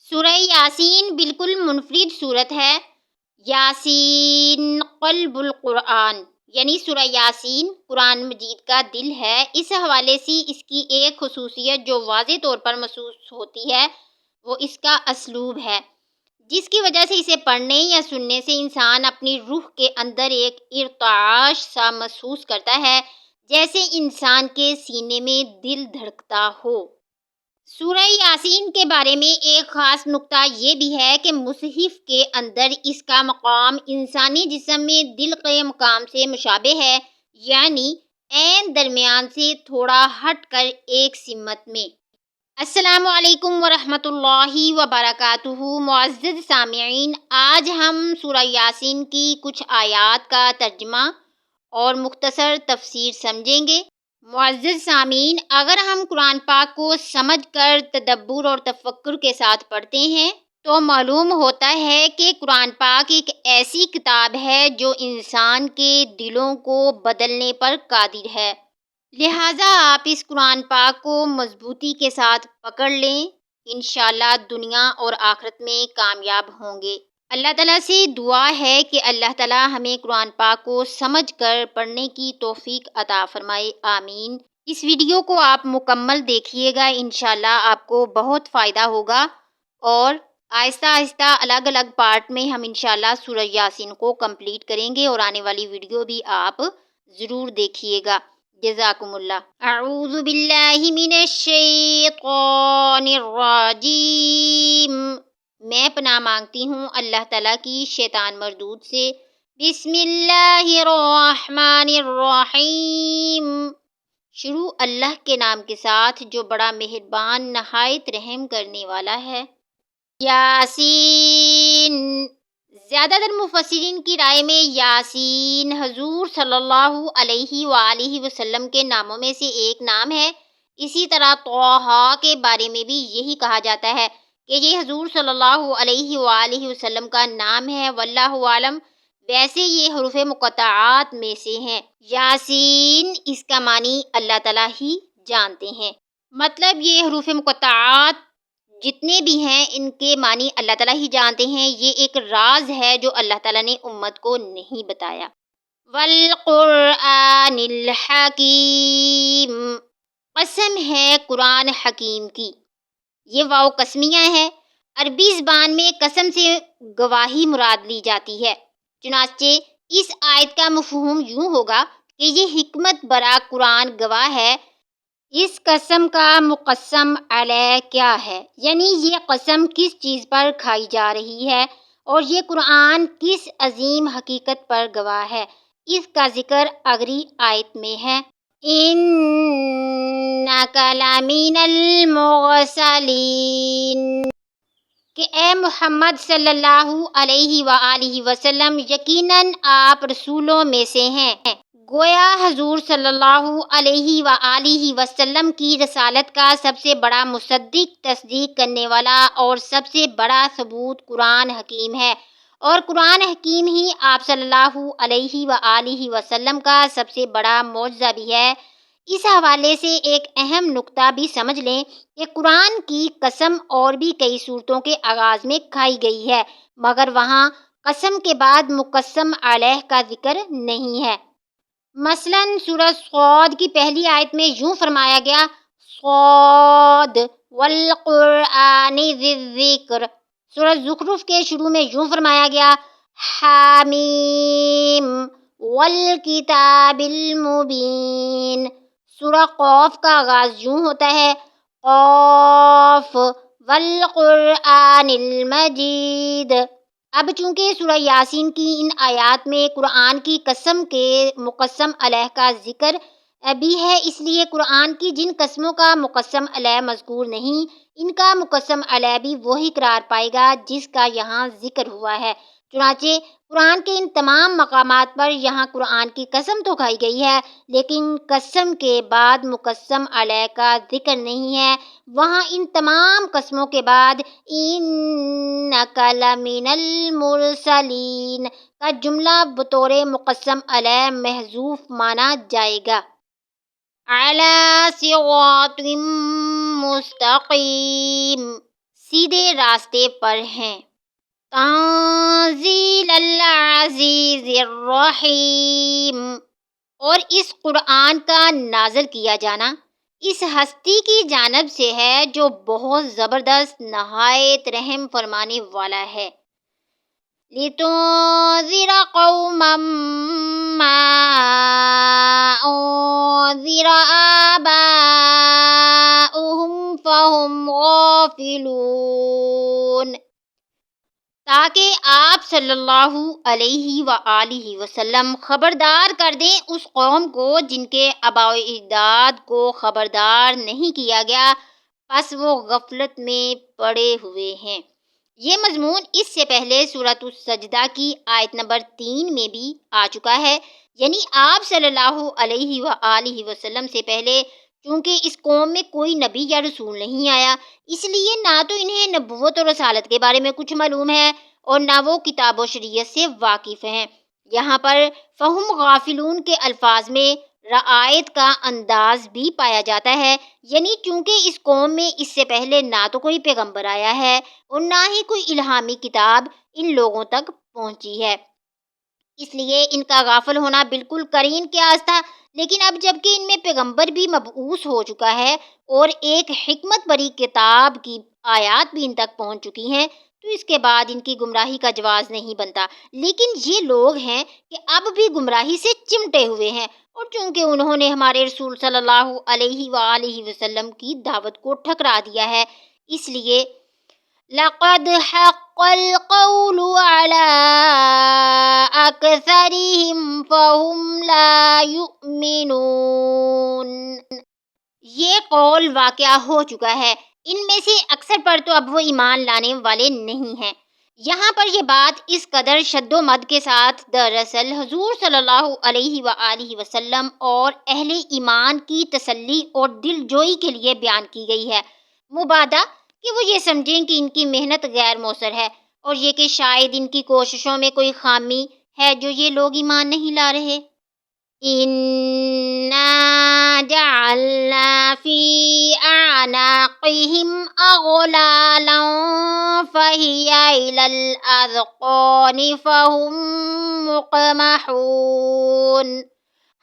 سورہ یاسین بالکل منفرد صورت ہے۔ یاسین قلب القرآن، یعنی سورہ یاسین قرآن مجید کا دل ہے۔ اس حوالے سے اس کی ایک خصوصیت جو واضح طور پر محسوس ہوتی ہے وہ اس کا اسلوب ہے، جس کی وجہ سے اسے پڑھنے یا سننے سے انسان اپنی روح کے اندر ایک ارتعاش سا محسوس کرتا ہے، جیسے انسان کے سینے میں دل دھڑکتا ہو۔ سورہ یاسین کے بارے میں ایک خاص نکتہ یہ بھی ہے کہ مصحف کے اندر اس کا مقام انسانی جسم میں دل کے مقام سے مشابہ ہے، یعنی عین درمیان سے تھوڑا ہٹ کر ایک سمت میں۔ السلام علیکم ورحمۃ اللہ وبرکاتہ۔ معزز سامعین، آج ہم سورہ یاسین کی کچھ آیات کا ترجمہ اور مختصر تفسیر سمجھیں گے۔ معزز سامعین، اگر ہم قرآن پاک کو سمجھ کر تدبر اور تفکر کے ساتھ پڑھتے ہیں تو معلوم ہوتا ہے کہ قرآن پاک ایک ایسی کتاب ہے جو انسان کے دلوں کو بدلنے پر قادر ہے۔ لہٰذا آپ اس قرآن پاک کو مضبوطی کے ساتھ پکڑ لیں، انشاءاللہ دنیا اور آخرت میں کامیاب ہوں گے۔ اللہ تعالیٰ سے دعا ہے کہ اللہ تعالیٰ ہمیں قرآن پاک کو سمجھ کر پڑھنے کی توفیق عطا فرمائے، آمین۔ اس ویڈیو کو آپ مکمل دیکھیے گا، انشاءاللہ آپ کو بہت فائدہ ہوگا، اور آہستہ آہستہ الگ الگ پارٹ میں ہم انشاءاللہ سورہ یاسین کو کمپلیٹ کریں گے، اور آنے والی ویڈیو بھی آپ ضرور دیکھیے گا۔ جزاکم اللہ۔ اعوذ باللہ من الشیطان الرجیم، میں پناہ مانگتی ہوں اللہ تعالیٰ کی شیطان مردود سے۔ بسم اللہ الرحمن الرحیم، شروع اللہ کے نام کے ساتھ جو بڑا مہربان نہایت رحم کرنے والا ہے۔ یاسین، زیادہ تر مفسرین کی رائے میں یاسین حضور صلی اللہ علیہ وآلہ وسلم کے ناموں میں سے ایک نام ہے۔ اسی طرح طٰہٰ کے بارے میں بھی یہی کہا جاتا ہے کہ یہ حضور صلی اللہ علیہ وآلہ وسلم کا نام ہے، واللہ عالم۔ ویسے یہ حروف مقطعات میں سے ہیں۔ یاسین، اس کا معنی اللہ تعالیٰ ہی جانتے ہیں، مطلب یہ حروف مقطعات جتنے بھی ہیں ان کے معنی اللہ تعالیٰ ہی جانتے ہیں۔ یہ ایک راز ہے جو اللہ تعالیٰ نے امت کو نہیں بتایا۔ والقرآن الحکیم، قسم ہے قرآن حکیم کی۔ یہ واو قسمیہ ہے۔ عربی زبان میں قسم سے گواہی مراد لی جاتی ہے، چنانچہ اس آیت کا مفہوم یوں ہوگا کہ یہ حکمت برا قرآن گواہ ہے، اس قسم کا مقسم علیہ کیا ہے، یعنی یہ قسم کس چیز پر کھائی جا رہی ہے، اور یہ قرآن کس عظیم حقیقت پر گواہ ہے۔ اس کا ذکر اگلی آیت میں ہے۔ اِنَّکَ لَمِنَ الْمُرْسَلِینَ، کہ اے محمد صلی اللہ علیہ وآلہ وسلم یقیناً آپ رسولوں میں سے ہیں۔ گویا حضور صلی اللہ علیہ وآلہ وسلم کی رسالت کا سب سے بڑا مصدق، تصدیق کرنے والا اور سب سے بڑا ثبوت قرآن حکیم ہے، اور قرآن حکیم ہی آپ صلی اللہ علیہ وآلہ وسلم کا سب سے بڑا معجزہ بھی ہے۔ اس حوالے سے ایک اہم نکتہ بھی سمجھ لیں کہ قرآن کی قسم اور بھی کئی صورتوں کے آغاز میں کھائی گئی ہے، مگر وہاں قسم کے بعد مقسم علیہ کا ذکر نہیں ہے۔ مثلاً سورہ صاد کی پہلی آیت میں یوں فرمایا گیا، صاد والقرآن ذی الذکر۔ سورہ زخرف کے شروع میں یوں فرمایا گیا، حامیم والکتاب المبین۔ سورہ قاف کا آغاز یوں ہوتا ہے، قاف والقرآن المجید۔ اب چونکہ سورہ یاسین کی ان آیات میں قرآن کی قسم کے مقسم علیہ کا ذکر بھی ہے، اس لیے قرآن کی جن قسموں کا مقسم علیہ مذکور نہیں، ان کا مقسم علیہ بھی وہی قرار پائے گا جس کا یہاں ذکر ہوا ہے۔ چنانچہ قرآن کے ان تمام مقامات پر یہاں قرآن کی قسم تو کھائی گئی ہے، لیکن قسم کے بعد مقسم علیہ کا ذکر نہیں ہے۔ وہاں ان تمام قسموں کے بعد اِنَّکَ لَمِنَ الْمُرْسَلِینَ کا جملہ بطور مقسم علیہ محذوف مانا جائے گا۔ عَلَىٰ صِرَاطٍ مُسْتَقِيمٍ، سیدھے راستے پر ہیں۔ تنزیل العزیز الرحیم، اور اس قرآن کا نازل کیا جانا اس ہستی کی جانب سے ہے جو بہت زبردست نہایت رحم فرمانے والا ہے۔ لِتُنذِرَ قَوْمًا مَّا أُنذِرَ آبَاؤُهُمْ فَهُمْ غَافِلُونَ، تاکہ آپ صلی اللہ علیہ وآلہ وسلم خبردار کر دیں اس قوم کو جن کے آباء و اجداد کو خبردار نہیں کیا گیا، پس وہ غفلت میں پڑے ہوئے ہیں۔ یہ مضمون اس سے پہلے سورۃ السجدہ کی آیت نمبر 3 میں بھی آ چکا ہے، یعنی آپ صلی اللہ علیہ وآلہ وسلم سے پہلے چونکہ اس قوم میں کوئی نبی یا رسول نہیں آیا، اس لیے نہ تو انہیں نبوت اور رسالت کے بارے میں کچھ معلوم ہے اور نہ وہ کتاب و شریعت سے واقف ہیں۔ یہاں پر فہم غافلون کے الفاظ میں رعایت کا انداز بھی پایا جاتا ہے، یعنی چونکہ اس قوم میں اس سے پہلے نہ تو کوئی پیغمبر آیا ہے اور نہ ہی کوئی الہامی کتاب ان لوگوں تک پہنچی ہے، اس لیے ان کا غافل ہونا بالکل قرین قیاس تھا۔ لیکن اب جبکہ ان میں پیغمبر بھی مبعوث ہو چکا ہے اور ایک حکمت بری کتاب کی آیات بھی ان تک پہنچ چکی ہیں، تو اس کے بعد ان کی گمراہی کا جواز نہیں بنتا۔ لیکن یہ لوگ ہیں کہ اب بھی گمراہی سے چمٹے ہوئے ہیں، اور چونکہ انہوں نے ہمارے رسول صلی اللہ علیہ وآلہ وسلم کی دعوت کو ٹھکرا دیا ہے، اس لیے لَقَدْ حَقَّ الْقَوْلُ عَلَىٰ أَكْثَرِهِمْ فَهُمْ لَا يُؤْمِنُونَ، یہ قول واقعہ ہو چکا ہے، ان میں سے اکثر پر تو اب وہ ایمان لانے والے نہیں ہیں۔ یہاں پر یہ بات اس قدر شد و مد کے ساتھ دراصل حضور صلی اللہ علیہ وآلہ وسلم اور اہل ایمان کی تسلی اور دل جوئی کے لیے بیان کی گئی ہے، مبادا کہ وہ یہ سمجھیں کہ ان کی محنت غیر موثر ہے، اور یہ کہ شاید ان کی کوششوں میں کوئی خامی ہے جو یہ لوگ ایمان نہیں لا رہے۔ إِنَّا جَعَلْنَا فِي أَعْنَاقِهِمْ أَغْلَالًا فَهِيَ إِلَى الْأَذْقَانِ فَهُمْ مُقْمَحُونَ،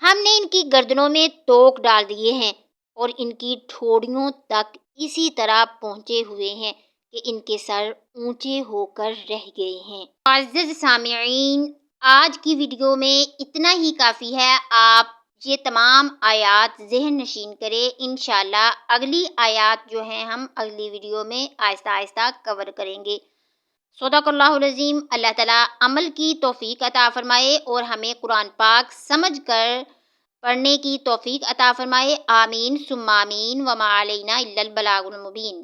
ہم نے ان کی گردنوں میں توق ڈال دیے ہیں اور ان کی ٹھوڑیوں تک اسی طرح پہنچے ہوئے ہیں کہ ان کے سر اونچے ہو کر رہ گئے ہیں۔ معزز سامعین، آج کی ویڈیو میں اتنا ہی کافی ہے۔ آپ یہ تمام آیات ذہن نشین کریں، انشاءاللہ اگلی آیات جو ہیں ہم اگلی ویڈیو میں آہستہ آہستہ کور کریں گے۔ صدق اللہ العظیم۔ اللہ تعالیٰ عمل کی توفیق عطا فرمائے اور ہمیں قرآن پاک سمجھ کر پڑھنے کی توفیق عطا فرمائے۔ آمین ثم آمین، وما علینا الا البلاغ المبین۔